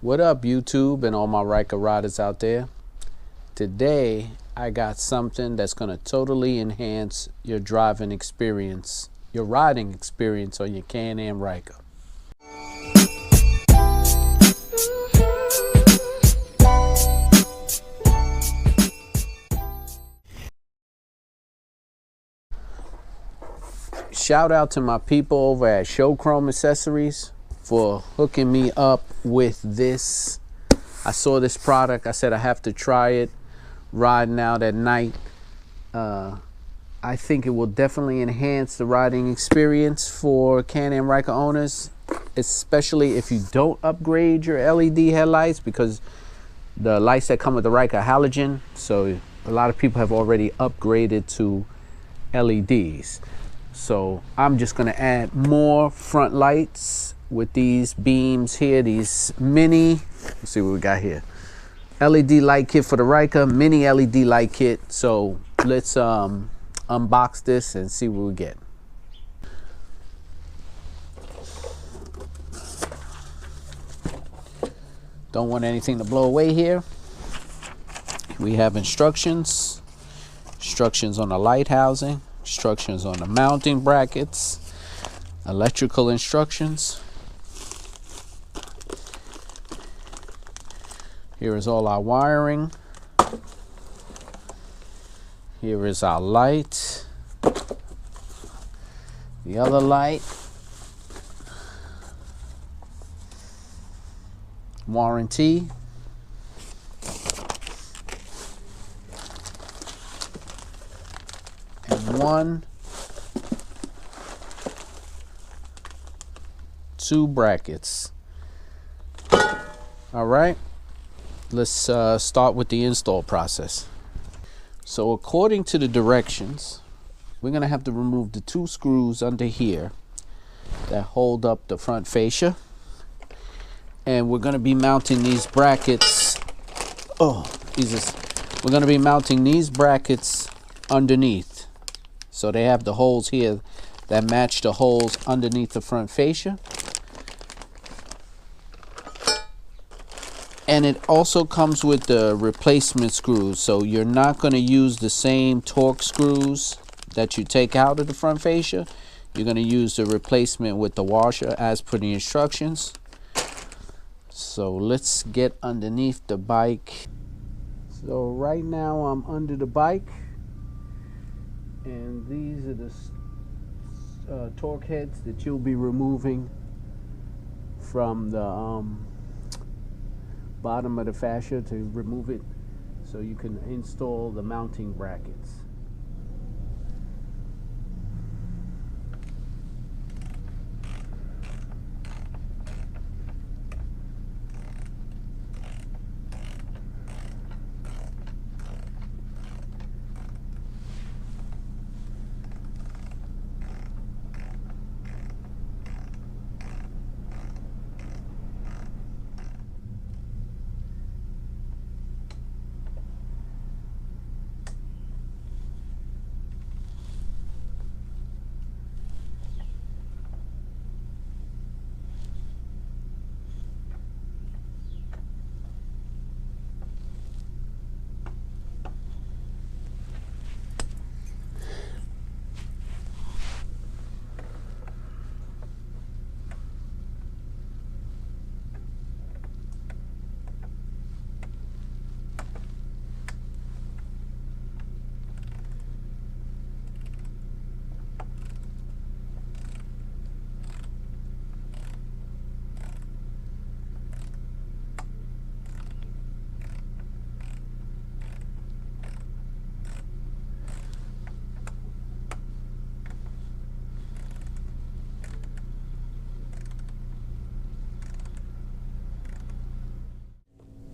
What up, YouTube and all my Ryker riders out there? Today I got something that's going to totally enhance your driving experience, your riding experience on your Can Am Ryker. Shout out to my people over at Show Chrome Accessories for hooking me up with this. I saw this product. I said I have to try it riding out at night. I think it will definitely enhance the riding experience for Can Am Ryker owners, especially if you don't upgrade your LED headlights, because the lights that come with the Ryker are halogen. So a lot of people have already upgraded to LEDs. So I'm just going to add more front lights with these beams here, these mini, let's see what we got here. LED light kit for the Ryker, mini LED light kit. So let's unbox this and see what we get. Don't want anything to blow away here. We have instructions on the light housing, instructions on the mounting brackets, electrical instructions. Here is all our wiring. Here is our light. The other light. Warranty. And 2 brackets. All right. Let's start with the install process. So according to the directions, we're going to have to remove the 2 screws under here that hold up the front fascia. And we're going to be mounting these brackets. Oh, Jesus. We're going to be mounting these brackets underneath. So they have the holes here that match the holes underneath the front fascia. And it also comes with the replacement screws. So you're not going to use the same torque screws that you take out of the front fascia. You're going to use the replacement with the washer as per the instructions. So let's get underneath the bike. So right now I'm under the bike. And these are the torque heads that you'll be removing from the bottom of the fascia to remove it so you can install the mounting brackets.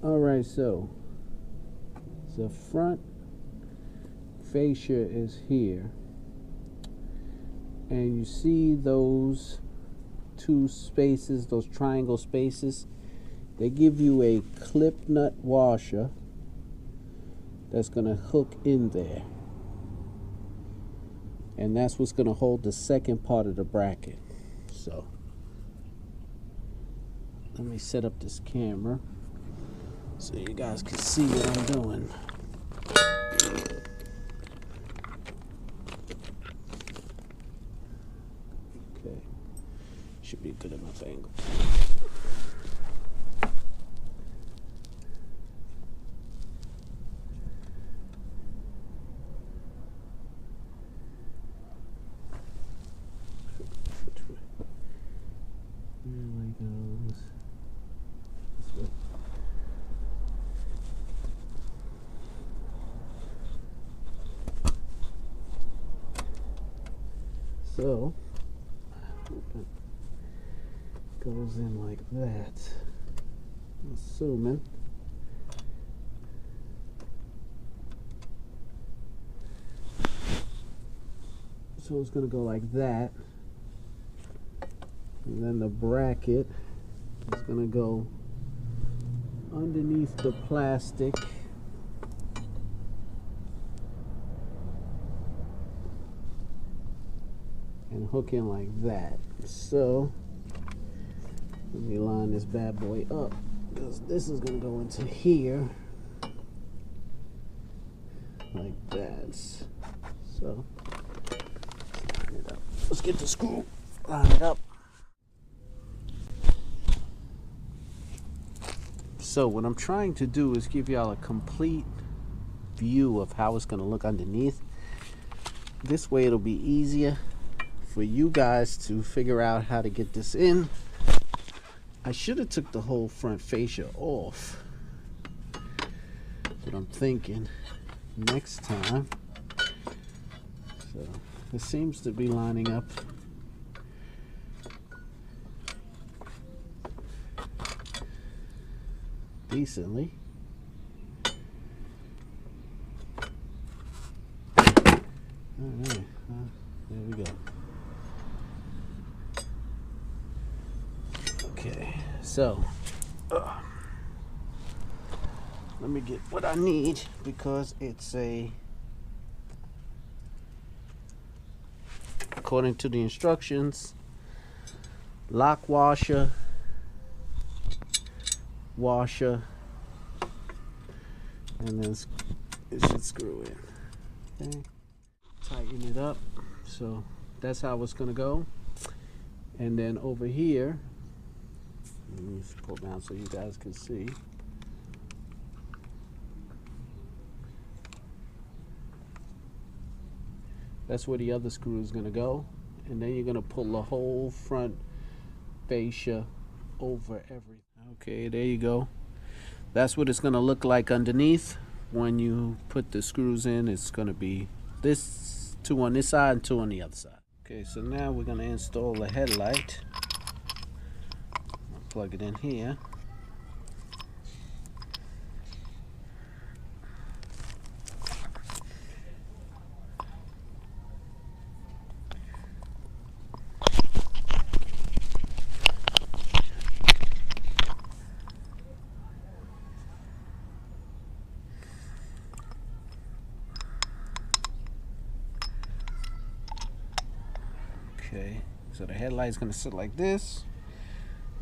Alright, so the front fascia is here, and you see those 2 spaces, those triangle spaces. They give you a clip nut washer that's going to hook in there, and that's what's going to hold the second part of the bracket. So Let me set up this camera so you guys can see what I'm doing. Okay, should be a good enough angle. There he goes. This way. So it goes in like that. Assuming. So it's going to go like that. And then the bracket is going to go underneath the plastic. And hook in like that. So let me line this bad boy up, because this is going to go into here like that. So line it up. Let's get the screw, line it up. So what I'm trying to do is give y'all a complete view of how it's going to look underneath. This way it'll be easier for you guys to figure out how to get this in. I should have took the whole front fascia off, but I'm thinking next time. So it seems to be lining up. Decently. All right, there we go. Okay, so let me get what I need, because it's according to the instructions, lock washer, and then it should screw in. Okay, tighten it up. So that's how it's gonna go. And then over here, let me pull down so you guys can see. That's where the other screw is gonna go. And then you're gonna pull the whole front fascia over everything. Okay, there you go. That's what it's gonna look like underneath. When you put the screws in, it's gonna be this, two on this side and two on the other side. Okay, so now we're gonna install the headlight. I'll plug it in here. Okay, so the headlight is going to sit like this,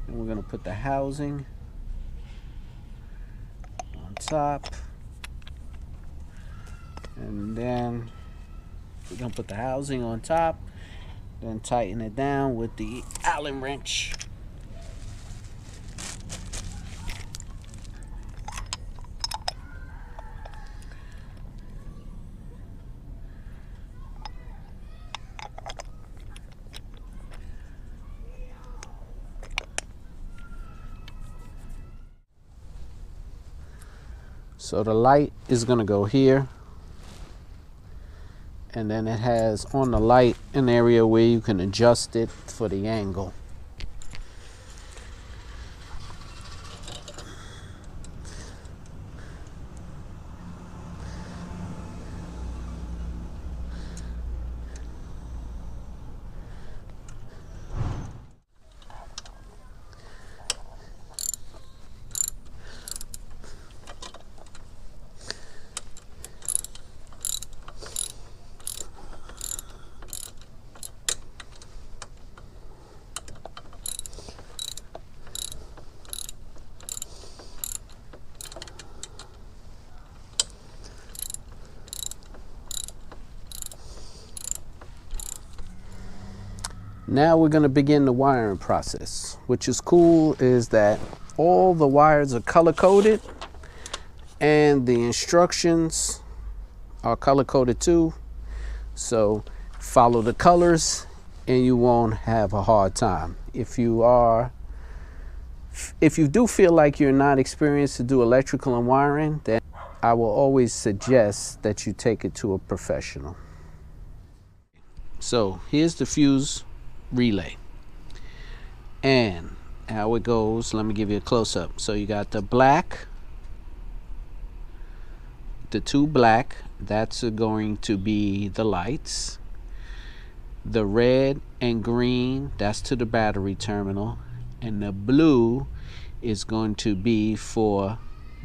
and we're going to put the housing on top, and then we're going to put the housing on top, then tighten it down with the Allen wrench. So the light is going to go here, and then it has on the light an area where you can adjust it for the angle. Now we're going to begin the wiring process. Which is cool is that all the wires are color coded and the instructions are color coded too. So follow the colors and you won't have a hard time. If you do feel like you're not experienced to do electrical and wiring, then I will always suggest that you take it to a professional. So here's the fuse relay and how it goes. Let me give you a close-up. So you got the black, the two black, that's going to be the lights. The red and green, that's to the battery terminal, and the blue is going to be for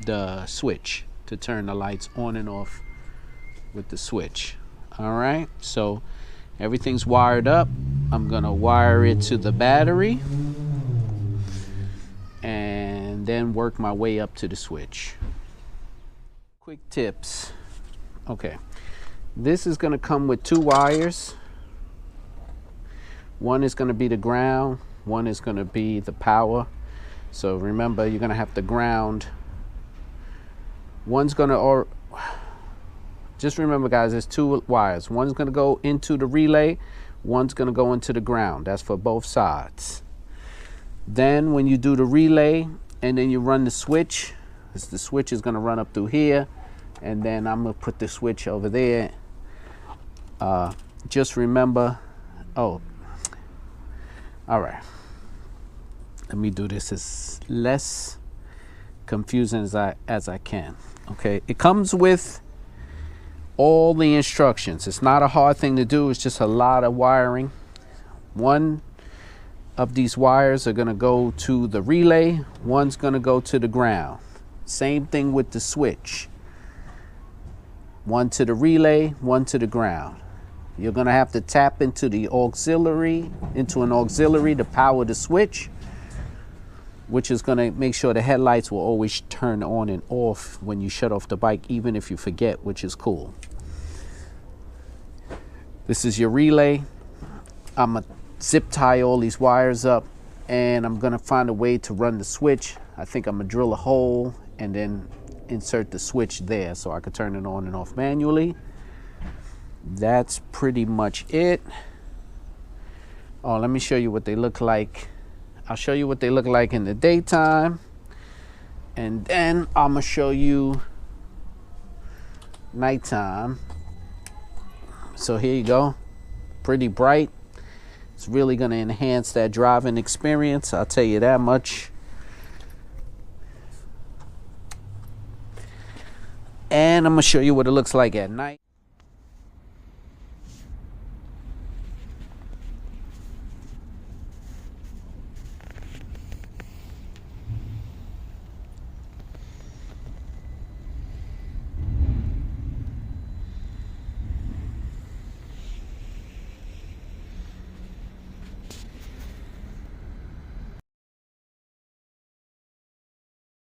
the switch to turn the lights on and off with the switch. All right, so everything's wired up. I'm gonna wire it to the battery and then work my way up to the switch. Quick tips. Okay, this is gonna come with two wires. One is gonna be the ground, one is gonna be the power. So remember, you're gonna have to ground. One's gonna, just remember guys, there's two wires. One's gonna go into the relay, one's gonna go into the ground. That's for both sides. Then when you do the relay and then you run the switch, the switch is gonna run up through here, and then I'm gonna put the switch over there. Just remember, all right. Let me do this as less confusing as I can. Okay, it comes with all the instructions. It's not a hard thing to do. It's just a lot of wiring. One of these wires are gonna go to the relay. One's gonna go to the ground. Same thing with the switch. One to the relay, one to the ground. You're gonna have to tap into an auxiliary to power the switch, which is gonna make sure the headlights will always turn on and off when you shut off the bike, even if you forget, which is cool. This is your relay. I'm gonna zip tie all these wires up and I'm gonna find a way to run the switch. I think I'm gonna drill a hole and then insert the switch there so I could turn it on and off manually. That's pretty much it. Oh, let me show you what they look like. I'll show you what they look like in the daytime, and then I'm gonna show you nighttime. So here you go, pretty bright. It's really gonna enhance that driving experience, I'll tell you that much. And I'm gonna show you what it looks like at night.